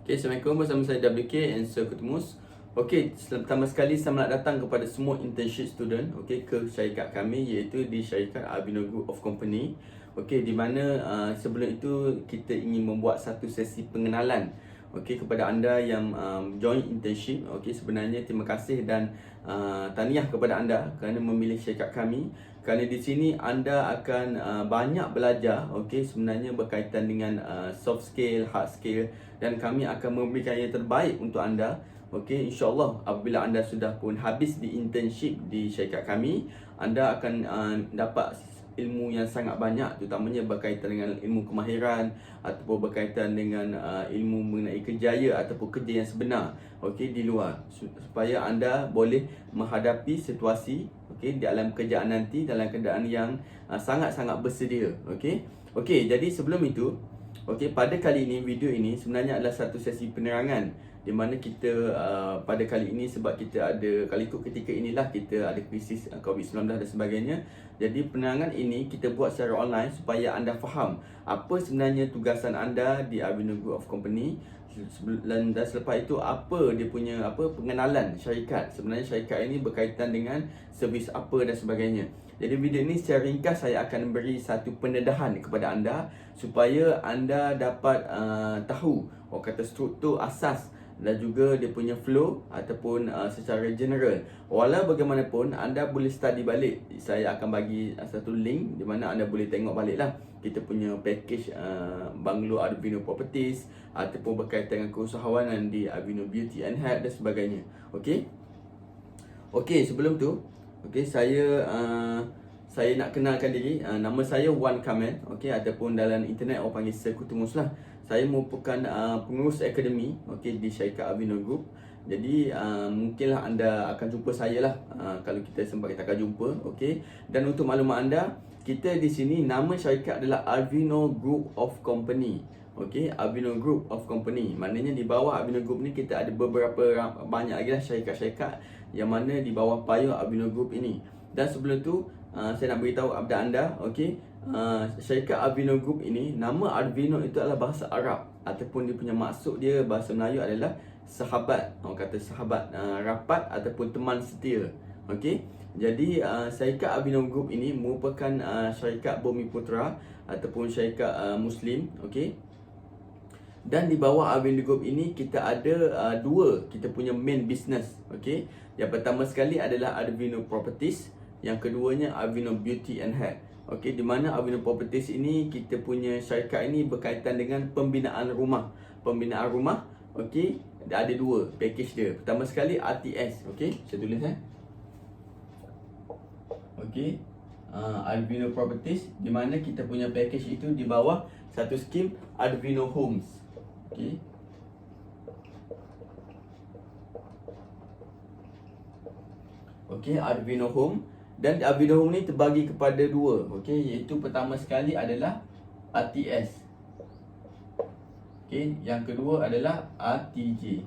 Okay, Assalamualaikum, bersama saya WK and Sir Kutumus. Okay, pertama sekali selamat datang kepada semua internship student ke syarikat kami, iaitu di syarikat Avino Group of Company. Di mana sebelum itu kita ingin membuat satu sesi pengenalan kepada anda yang join internship. Sebenarnya terima kasih dan tahniah kepada anda kerana memilih syarikat kami. Kerana di sini anda akan banyak belajar sebenarnya berkaitan dengan soft skill, hard skill, dan kami akan memberikan yang terbaik untuk anda. InsyaAllah apabila anda sudah pun habis di internship di syarikat kami, anda akan dapat ilmu yang sangat banyak, terutamanya berkaitan dengan ilmu kemahiran ataupun berkaitan dengan ilmu mengenai kerjaya ataupun kerja yang sebenar di luar, supaya anda boleh menghadapi situasi dalam kerjaan nanti dalam keadaan yang sangat-sangat bersedia. Jadi sebelum itu, pada kali ini, video ini sebenarnya adalah satu sesi penerangan di mana kita pada kali ini, sebab kita ada kali ikut ketika inilah kita ada krisis COVID-19 dan sebagainya. Jadi penerangan ini kita buat secara online supaya anda faham apa sebenarnya tugasan anda di Avino Group of Company, dan selepas itu apa dia punya pengenalan syarikat. Sebenarnya syarikat ini berkaitan dengan servis apa dan sebagainya. Jadi video ini secara ringkas saya akan beri satu pendedahan kepada anda supaya anda dapat tahu kata struktur asas dan juga dia punya flow ataupun secara general. Walau bagaimanapun anda boleh study balik. Saya akan bagi satu link di mana anda boleh tengok balik lah kita punya package Banglo Avino Properties ataupun berkaitan dengan keusahawanan di Avino Beauty and Health dan sebagainya. Sebelum tu saya nak kenalkan diri. Nama saya Wan Kamel, ataupun dalam internet orang panggil Sir Kutumus lah. Saya merupakan pengurus akademi di syarikat Avino Group. Jadi mungkinlah anda akan jumpa saya lah, kalau kita sempat kita akan jumpa. Dan untuk maklumat anda, kita di sini nama syarikat adalah Avino Group of Company. Avino Group of Company. Maknanya di bawah Avino Group ni kita ada banyak lagi lah syarikat-syarikat yang mana di bawah payung Avino Group ini. Dan sebelum tu saya nak beritahu kepada anda, syarikat Avino Group ini, nama Avino itu adalah bahasa Arab ataupun dia punya maksud dia bahasa Melayu adalah sahabat. Orang kata sahabat rapat ataupun teman setia. Jadi syarikat Avino Group ini merupakan syarikat Bumi Putra ataupun syarikat Muslim. Dan di bawah Avino Group ini kita ada dua kita punya main business. Yang pertama sekali adalah Avino Properties, yang keduanya Avino Beauty and Health. Di mana Avino Properties ini kita punya syarikat ini berkaitan dengan pembinaan rumah. Pembinaan rumah, ada dua package dia. Pertama sekali RTS, saya tulis Avino Properties, di mana kita punya package itu di bawah satu skim Avino Homes. Avino Home. Dan Avino Home ni terbagi kepada dua, iaitu pertama sekali adalah RTS, yang kedua adalah RTJ.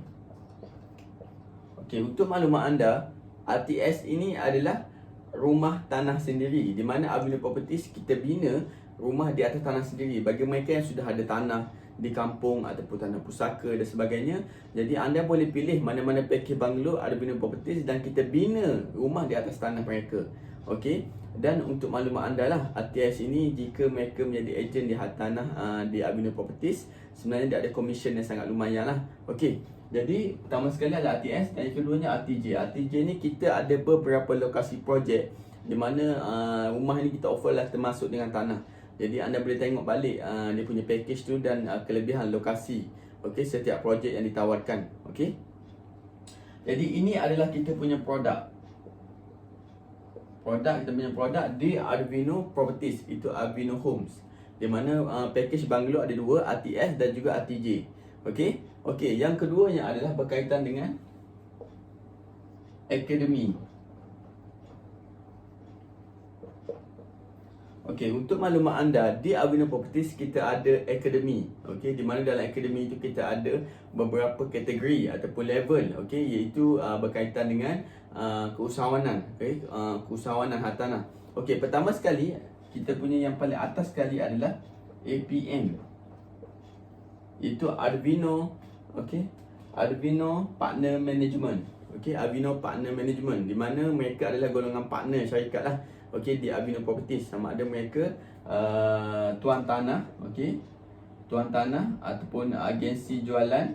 Untuk maklumat anda, RTS ini adalah rumah tanah sendiri, di mana Avino Properties kita bina rumah di atas tanah sendiri bagi mereka yang sudah ada tanah di kampung ataupun tanah pusaka dan sebagainya. Jadi anda boleh pilih mana-mana package banglo Avino Properties dan kita bina rumah di atas tanah mereka. Dan untuk maklumat anda lah, RTS ini jika mereka menjadi ejen di tanah di Avino Properties, sebenarnya dia ada komisen yang sangat lumayan lah. Jadi pertama sekali adalah RTS dan yang keduanya RTJ. RTJ ni kita ada beberapa lokasi projek di mana rumah ni kita offer lah termasuk dengan tanah. Jadi anda boleh tengok balik dia punya package tu dan kelebihan lokasi setiap projek yang ditawarkan. Jadi ini adalah kita punya produk. Kita punya produk di Avino Properties, itu Avino Homes, di mana package banglo ada dua, RTS dan juga RTJ. Yang keduanya adalah berkaitan dengan akademi. Untuk maklumat anda, di Avino Properties kita ada akademi. Di mana dalam akademi itu kita ada beberapa kategori ataupun level, iaitu berkaitan dengan keusahawanan, keusahawanan hartanah. Pertama sekali kita punya yang paling atas sekali adalah APM. Itu Avino Okey, Arvino Partner Management. Okey, Arvino Partner Management, di mana mereka adalah golongan partner syarikat lah. Okey, di Arvino Properties, sama ada mereka tuan tanah, okey, tuan tanah ataupun agensi jualan,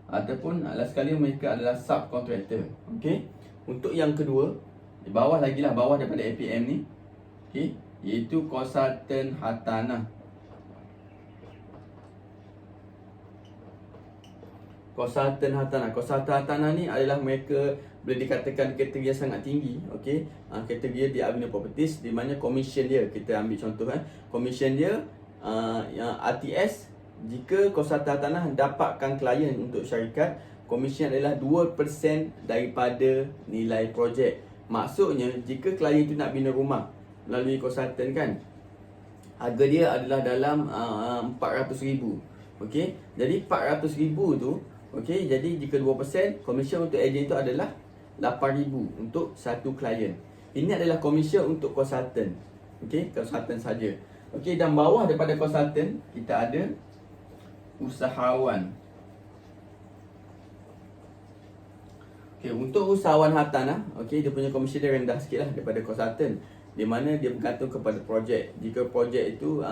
ataupun last sekali mereka adalah subcontractor. Okey, untuk yang kedua, di bawah lagi lah, bawah daripada APM ni, okey, iaitu konsultan hartanah. Konsultan hartanah. Konsultan hartanah ni adalah mereka boleh dikatakan kategori yang sangat tinggi. Okey, kategori di Arvino Properties, di mana komisen dia, kita ambil contoh komisen dia yang RTS, jika konsultan hartanah dapatkan klien untuk syarikat, komisen adalah 2% daripada nilai projek. Maksudnya jika klien itu nak bina rumah melalui konsultan kan, harga dia adalah dalam 400,000. Okey, jadi 400,000 tu, okey, jadi jika 2%, komisen untuk ejen itu adalah 8,000 untuk satu klien. Ini adalah komisen untuk konsultan. Okey, konsultan saja. Okey, dan bawah daripada konsultan kita ada usahawan. Okey, untuk usahawan hartanah, okey, dia punya komisen dia rendah sikit lah daripada konsultan, di mana dia bergantung kepada projek. Jika projek itu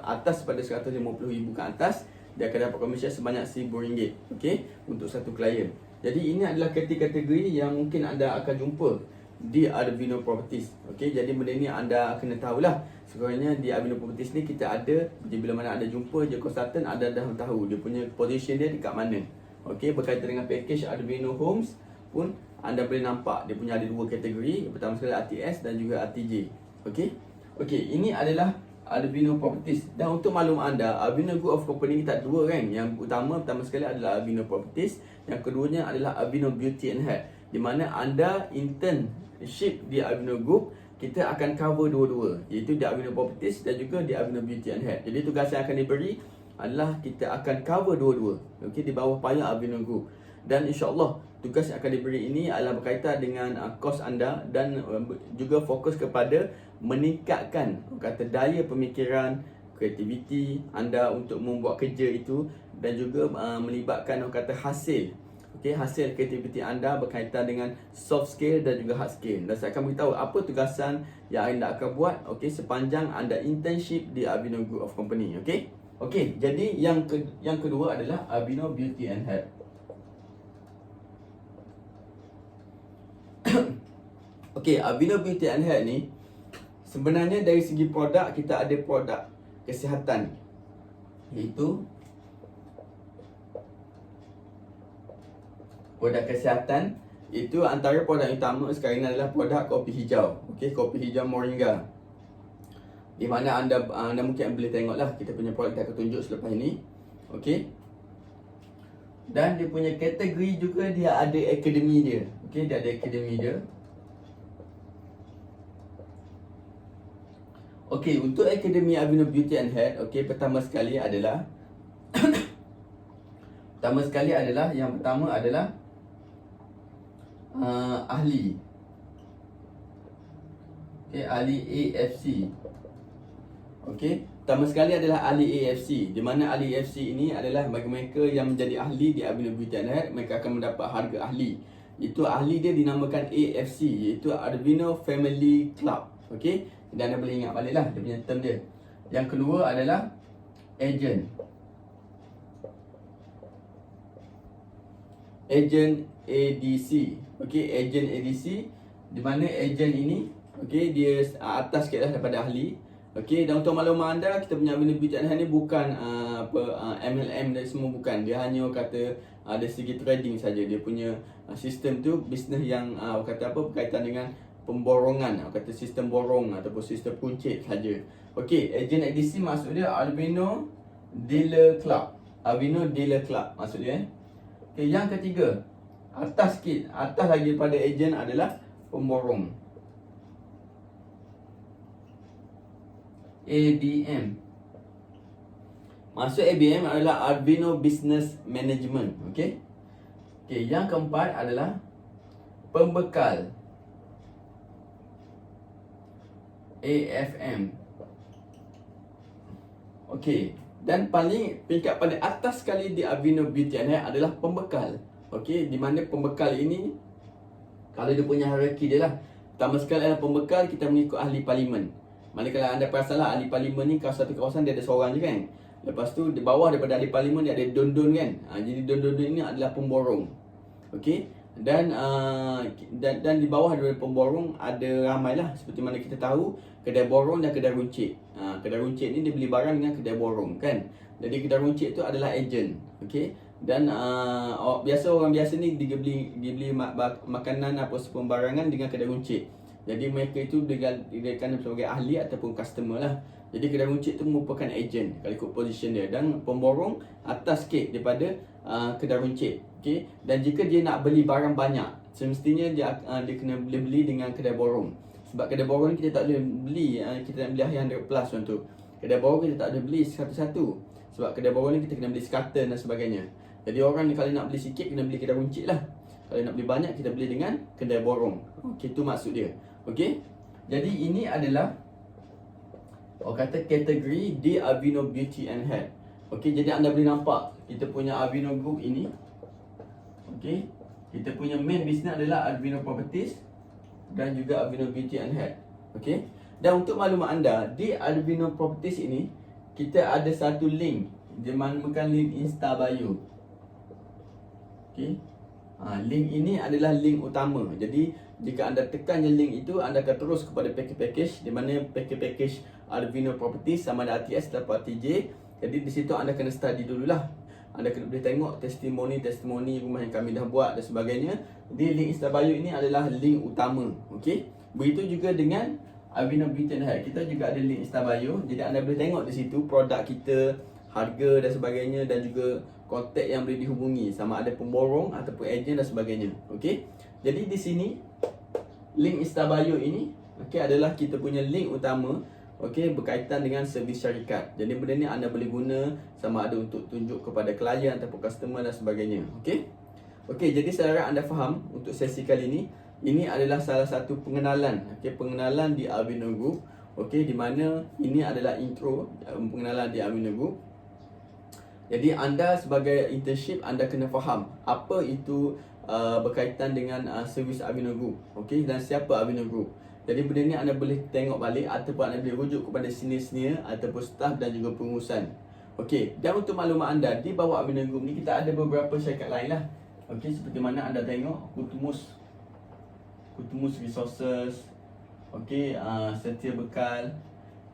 atas pada 150,000 ke atas, dia akan dapat komisen sebanyak RM1,000, okey, untuk satu klien. Jadi ini adalah kategori yang mungkin anda akan jumpa di Arvino Properties. Okey, jadi benda ni anda kena tahulah. Sekurang-kurangnya di Arvino Properties ni kita ada, bila mana anda jumpa je konsultan, anda dah tahu dia punya position dia dekat mana. Okey, berkaitan dengan package Arvino Homes pun anda boleh nampak dia punya ada dua kategori. Yang pertama sekali RTS dan juga RTJ. Okey. Okey, ini adalah Arvino Properties. Dan untuk maklum anda, Arvino Group of Company kita ada dua kan. Yang pertama sekali adalah Arvino Properties, yang keduanya adalah Arvino Beauty and Hair. Di mana anda internship di Arvino Group, kita akan cover dua-dua, iaitu di Arvino Properties dan juga di Arvino Beauty and Hair. Jadi tugas yang akan diberi adalah kita akan cover dua-dua, okey, di bawah payung Arvino Group. Dan insya-Allah tugas yang akan diberi ini adalah berkaitan dengan kos anda dan juga fokus kepada meningkatkan kata daya pemikiran, kreativiti anda untuk membuat kerja itu, dan juga melibatkan kata hasil, okey, hasil kreativiti anda berkaitan dengan soft skill dan juga hard skill. Dan saya akan beritahu apa tugasan yang anda akan buat, okey, sepanjang anda internship di Arvino Group of Company. Okey. Okey, jadi yang kedua adalah Arvino Beauty and Hair. Okey, Arvino Beauty and Hair ni sebenarnya dari segi produk, kita ada produk kesihatan, iaitu produk kesihatan. Itu antara produk utama sekarang ini adalah produk kopi hijau. Okey, kopi hijau moringa. Di mana anda mungkin boleh tengoklah kita punya produk kita akan tunjuk selepas ini. Okey. Dan dia punya kategori juga dia ada akademi dia. Okey, dia ada akademi dia. Okey, untuk Akademi Arvino Beauty and Hair, okey, pertama sekali adalah yang pertama adalah ahli. Okey, ahli AFC. Okey, pertama sekali adalah ahli AFC, di mana ahli AFC ini adalah bagi mereka yang menjadi ahli di Arvino Beauty and Hair, mereka akan mendapat harga ahli. Itu ahli dia dinamakan AFC, iaitu Arvino Family Club. Okey, dan anda boleh ingat balik lah dia punya term dia. Yang kedua adalah agent. Agent ADC. Okey, agent ADC, di mana agent ini, okey, dia atas sikit lah daripada ahli. Okey, dan untuk makluman anda, kita punya Arvino Beauty and Hair ni bukan MLM dan semua, bukan. Dia hanya kata dari segi trading saja. Dia punya sistem tu bisnes yang kata apa, berkaitan dengan pemborongan, kata sistem borong ataupun sistem puncit saja. Okey, agent ADC maksud dia Arvino Dealer Club. Arvino Dealer Club maksud dia. Okey, yang ketiga, atas sikit, atas lagi daripada agent adalah pemborong. ABM. Maksud ABM adalah Arvino Business Management. Okey. Okey, yang keempat adalah pembekal. AFM. Okey, Dan peringkat paling atas sekali di Aveeno Beauty and Hair adalah pembekal. Okey, di mana pembekal ini kalau dia punya hierarki dia lah. Pertama sekali adalah pembekal, kita mengikut ahli parlimen. Manakala anda perasan lah, ahli parlimen ni kalau satu kawasan dia ada seorang je kan. Lepas tu di bawah daripada ahli parlimen dia ada don-don kan. Jadi don-don ini adalah pemborong. Okey. Dan di bawah daripada pemborong ada ramai lah. Seperti mana kita tahu, kedai borong dan kedai runcit. Kedai runcit ni dia beli barang dengan kedai borong kan. Jadi kedai runcit tu adalah ejen. Okey. Dan orang biasa ni dia beli makanan apa sembarangan dengan kedai runcit. Jadi mereka itu dikatakan sebagai ahli ataupun customer lah. Jadi kedai runcit tu merupakan ejen kalau ikut position dia. Dan pemborong atas sikit daripada kedai runcit. Okay? Dan jika dia nak beli barang banyak, semestinya dia kena beli dengan kedai borong. Sebab kedai borong kita tak boleh beli, kita nak beli 100 plus contoh. Kedai borong kita tak boleh beli satu-satu. Sebab kedai borong ni kita kena beli sekatan dan sebagainya. Jadi orang ni kalau nak beli sikit kena beli kedai runcit lah. Kalau nak beli banyak kita beli dengan kedai borong. Okay, itu maksud dia. Okay. Jadi ini adalah orang kata kategori di Aveeno Beauty and Hair. Okay, jadi anda boleh nampak kita punya Aveeno Group ini. Okay, kita punya main business adalah Aveeno Properties dan juga Aveeno Beauty and Hair. Okay. Dan untuk maklumat anda, di Aveeno Properties ini kita ada satu link, dia dinamakan link Insta Bio. Okay. Link ini adalah link utama. Jadi jika anda tekan je link itu, anda akan terus kepada package-package, di mana package Aveeno Properties sama ada ATS atau ATJ. Jadi di situ anda kena study dululah. Anda kena boleh tengok testimoni rumah yang kami dah buat dan sebagainya. Di link Insta Bio ini adalah link utama. Okey. Begitu juga dengan Aveeno Beauty and Hair. Kita juga ada link Insta Bio. Jadi anda boleh tengok di situ produk kita, harga dan sebagainya, dan juga kontak yang boleh dihubungi, sama ada pemborong ataupun ejen dan sebagainya. Okey. Jadi di sini link Insta Bio ini adalah kita punya link utama. Okey, berkaitan dengan servis syarikat. Jadi benda ni anda boleh guna sama ada untuk tunjuk kepada klien ataupun customer dan sebagainya. Okey. Okey, jadi saya harap anda faham untuk sesi kali ini. Ini adalah salah satu pengenalan, pengenalan di Aveeno Group. Okey, di mana ini adalah intro pengenalan di Aveeno Group. Jadi anda sebagai internship, anda kena faham apa itu berkaitan dengan servis Aveeno Group. Okey, dan siapa Aveeno Group. Jadi benda ni anda boleh tengok balik ataupun anda boleh rujuk kepada senior-senior ataupun staff dan juga pengurusan. Okey, dan untuk maklumat anda, di bawah Aveeno Group ni kita ada beberapa syarikat lain lah. Okey, seperti mana anda tengok Kutumus Resources, okey, Setia Bekal.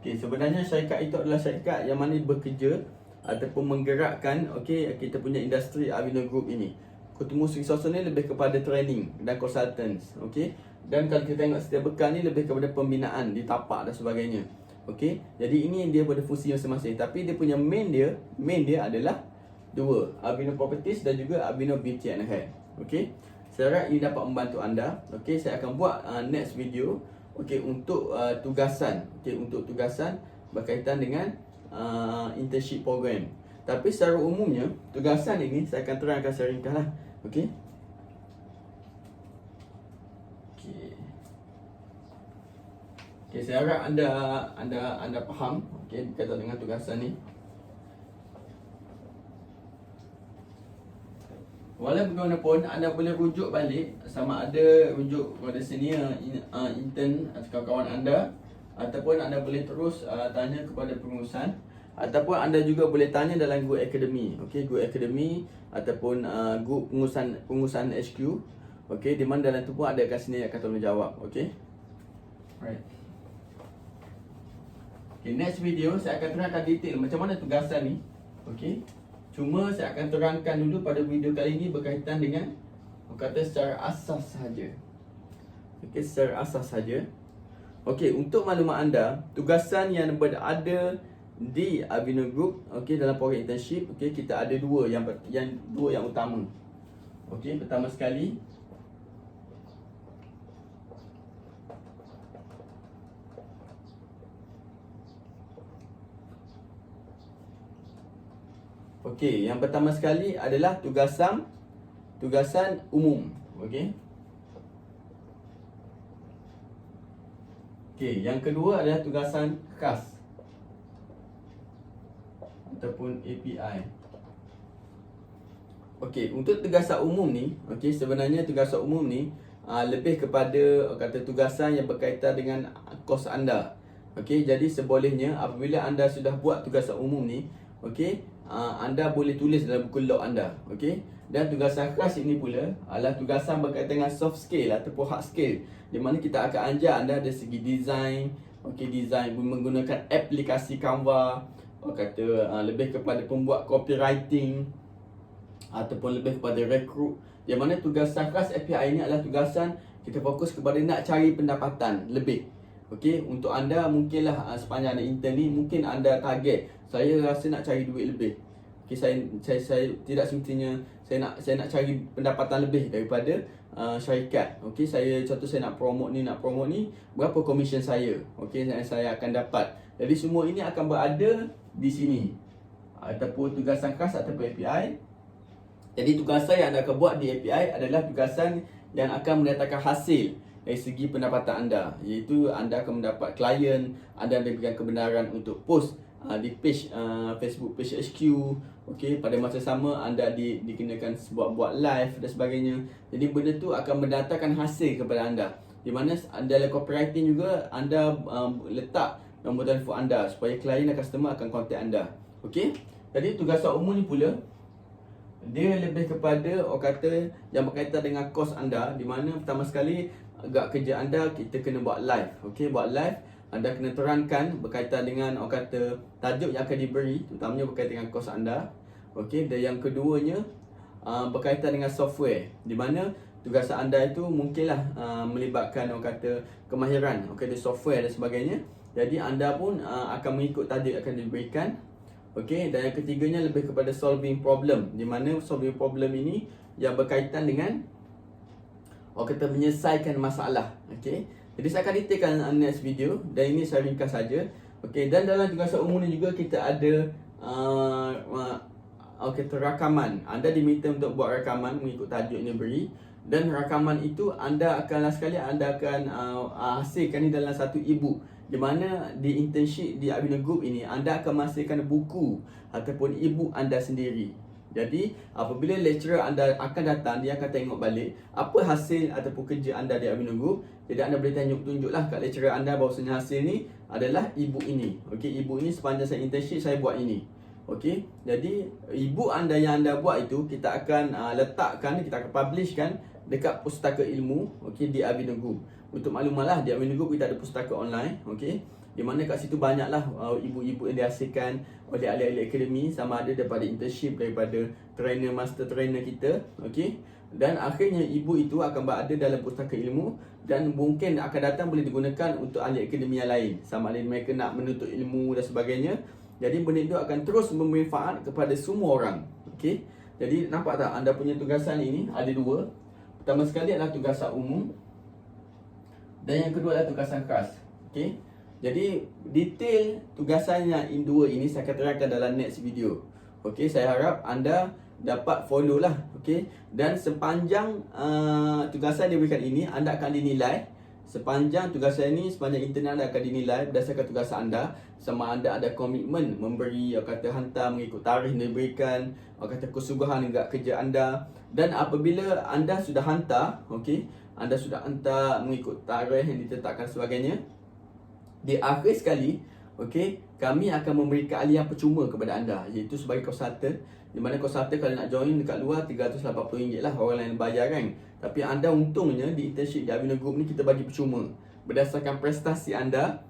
Okey, sebenarnya syarikat itu adalah syarikat yang mana bekerja ataupun menggerakkan kita punya industri Aveeno Group ini. Kutumus Resources ni lebih kepada training dan consultants, okey. Dan kalau kita tengok Setia Bekal ni lebih kepada pembinaan di tapak dan sebagainya. Okey. Jadi ini dia pada fungsi masing-masing, tapi dia punya main dia adalah dua, Aveeno Properties dan juga Aveeno Beauty and Hair. Okey. Saya harap ini dapat membantu anda. Okey, saya akan buat next video untuk tugasan, untuk tugasan berkaitan dengan internship program. Tapi secara umumnya tugasan ini saya akan terangkan secara ringkaslah. Okey. Okey, saya harap anda faham berkaitan dengan tugasan ni. Walau bagaimanapun, anda boleh rujuk balik, sama ada rujuk kepada senior intern atau kawan-kawan anda, ataupun anda boleh terus tanya kepada pengurusan, ataupun anda juga boleh tanya dalam Go Academy. Okey, Go Academy ataupun Go pengurusan HQ. Okey, di mana dalam tu pun ada kat sini akan tolong jawab. Okey. Alright. Okay, next video saya akan terangkan detail macam mana tugasan ni. Okey. Cuma saya akan terangkan dulu pada video kali ini berkaitan dengan kata secara asas sahaja. Okey, secara asas sahaja. Okey, untuk maklumat anda, tugasan yang berada di Aveeno Group, dalam program internship, kita ada dua yang utama. Okey, pertama sekali yang pertama sekali adalah tugasan umum. Yang kedua adalah tugasan khas. ataupun API. Okey, untuk tugasan umum ni, okey, sebenarnya tugasan umum ni lebih kepada kata tugasan yang berkaitan dengan kos anda. Okey, jadi sebolehnya apabila anda sudah buat tugasan umum ni, okey, anda boleh tulis dalam buku log anda. Okey, dan tugasan khas ini pula adalah tugasan berkaitan dengan soft skill ataupun hard skill, di mana kita akan ajar anda dari segi design, okey, design menggunakan aplikasi Canva, kata lebih kepada pembuat copywriting ataupun lebih kepada rekrut. Yang mana tugasan khas API ini adalah tugasan kita fokus kepada nak cari pendapatan lebih. Okey, untuk anda mungkinlah sepanjang anda intern ni mungkin anda target saya rasa nak cari duit lebih. Okey, saya tidak semestinya saya nak cari pendapatan lebih daripada syarikat. Okey, contoh saya nak promote ni, berapa komisen saya? Okey, saya akan dapat. Jadi semua ini akan berada di sini. Ataupun tugasan khas ataupun API. Jadi tugasan yang anda akan buat di API adalah tugasan yang akan mendatangkan hasil dari segi pendapatan anda, iaitu anda akan mendapat klien, anda diberikan kebenaran untuk post di page Facebook page HQ. Okey, pada masa sama anda dikenakan buat live dan sebagainya. Jadi benda tu akan mendatangkan hasil kepada anda. Di mana dalam copywriting juga anda letak nombor telefon anda supaya klien dan customer akan kontak anda. Okey, jadi tugasan umum ni pula dia lebih kepada orang kata yang berkaitan dengan kos anda, di mana pertama sekali agak kerja anda kita kena buat live. Okey, buat live anda kena terangkan berkaitan dengan orang kata tajuk yang akan diberi, terutamanya berkaitan dengan kos anda. Okey, dan yang keduanya berkaitan dengan software, di mana tugasan anda itu mungkinlah melibatkan orang kata kemahiran di software dan sebagainya. Jadi anda pun akan mengikut tajuk yang akan diberikan. Okey, dan yang ketiganya lebih kepada solving problem, di mana solving problem ini yang berkaitan dengan orang kata menyelesaikan masalah. Okey, jadi saya akan detailkan next video, dan ini saya ringkas saja. Okey, dan dalam tugasan umum ni juga kita ada rakaman. Anda diminta untuk buat rakaman mengikut tajuk yang diberi, dan rakaman itu anda akan hasilkan ni dalam satu e-book, di mana di internship di Abino Group ini anda akan menghasilkan buku ataupun e-book anda sendiri. Jadi apabila lecturer anda akan datang, dia akan tengok balik apa hasil ataupun kerja anda di Abino Group. Jadi anda boleh tunjuklah kat lecturer anda bahawasanya hasil ni adalah e-book ini. Okey, e-book ini sepanjang saya internship saya buat ini. Okey, jadi e-book anda yang anda buat itu kita akan letakkan, kita akan publishkan dekat pustaka ilmu, okey, di Abino Group. Untuk maklumatlah, di Abino Group kita ada pustaka online, okey, di mana kat situ banyaklah ibu-ibu yang dihasilkan oleh ahli-ahli akademi, sama ada daripada internship, daripada trainer, master trainer kita, okey. Dan akhirnya ibu itu akan berada dalam pustaka ilmu, dan mungkin akan datang boleh digunakan untuk ahli akademi yang lain, sama ada mereka nak menuntut ilmu dan sebagainya. Jadi benda itu akan terus memberi manfaat kepada semua orang. Okey, jadi nampak tak anda punya tugasan ini ada dua. Pertama sekali adalah tugasan umum, dan yang kedua adalah tugasan khas. Okey, jadi detail tugasan yang dua ini saya akan terangkan dalam next video. Okey, saya harap anda dapat follow lah. Okey, dan sepanjang tugasan yang diberikan ini anda akan dinilai. Sepanjang tugasan ini, sepanjang intern anda akan dinilai berdasarkan tugasan anda, sama anda ada komitmen memberi, hantar mengikut tarikh yang diberikan, kesungguhan dekat kerja anda. Dan apabila anda sudah hantar, okey, anda sudah hantar mengikut tarikh yang ditetapkan sebagainya, di akhir sekali, okey, kami akan memberi keahlian percuma kepada anda, iaitu sebagai konsultan. Di mana konsultan kalau nak join dekat luar RM380 lah, orang lain bayar kan. Tapi anda untungnya di internship di Abino Group ni kita bagi percuma berdasarkan prestasi anda,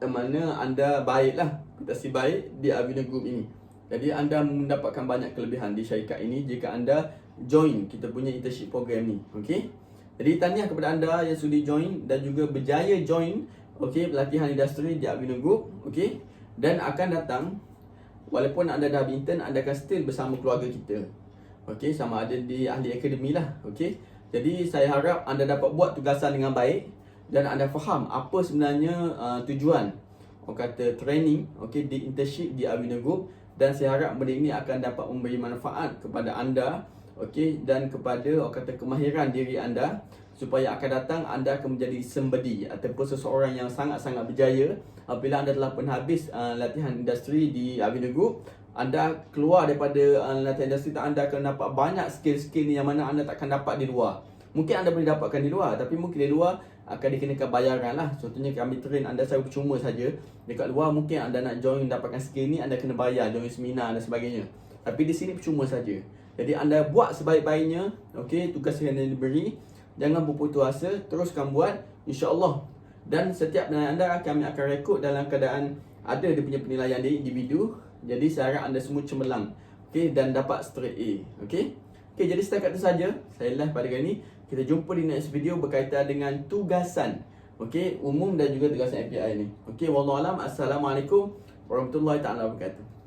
mana anda baiklah, prestasi baik di Abino Group ini. Jadi anda mendapatkan banyak kelebihan di syarikat ini jika anda join kita punya internship program ni. Okey, jadi tahniah kepada anda yang sudi join dan juga berjaya join, okey, pelatihan industri di Abino Group. Okey, dan akan datang, walaupun anda dah intern, anda akan still bersama keluarga kita. Okey, sama ada di ahli akademi lah. Okey, jadi saya harap anda dapat buat tugasan dengan baik dan anda faham apa sebenarnya tujuan training, okey, di internship di Abino Group. Dan saya harap benda ini akan dapat memberi manfaat kepada anda, okey, dan kepada kemahiran diri anda supaya akan datang anda akan menjadi somebody ataupun seseorang yang sangat-sangat berjaya. Apabila anda telah pun habis latihan industri di Abinagu, anda keluar daripada latihan industri, anda akan dapat banyak skill-skill yang mana anda takkan dapat di luar. Mungkin anda boleh dapatkan di luar, tapi mungkin di luar akan dikenakan bayaran lah. Contohnya kami train anda secara percuma saja. Dekat luar mungkin anda nak join dapatkan skill ni, anda kena bayar, join seminar dan sebagainya. Tapi di sini percuma saja. Jadi anda buat sebaik-baiknya, okey, tugas yang diberi. Jangan berputus asa, teruskan buat, insya-Allah. Dan setiap penilaian anda kami akan rekod dalam keadaan ada dia punya penilaian di individu. Jadi saya harap anda semua cemerlang, okey, dan dapat straight A, okey. Okey, jadi setakat itu saja saya live pada kali ini. Kita jumpa di next video berkaitan dengan tugasan, okey, umum dan juga tugasan API ni. Okey, wallahu alam. Assalamualaikum warahmatullahi taala wabarakatuh.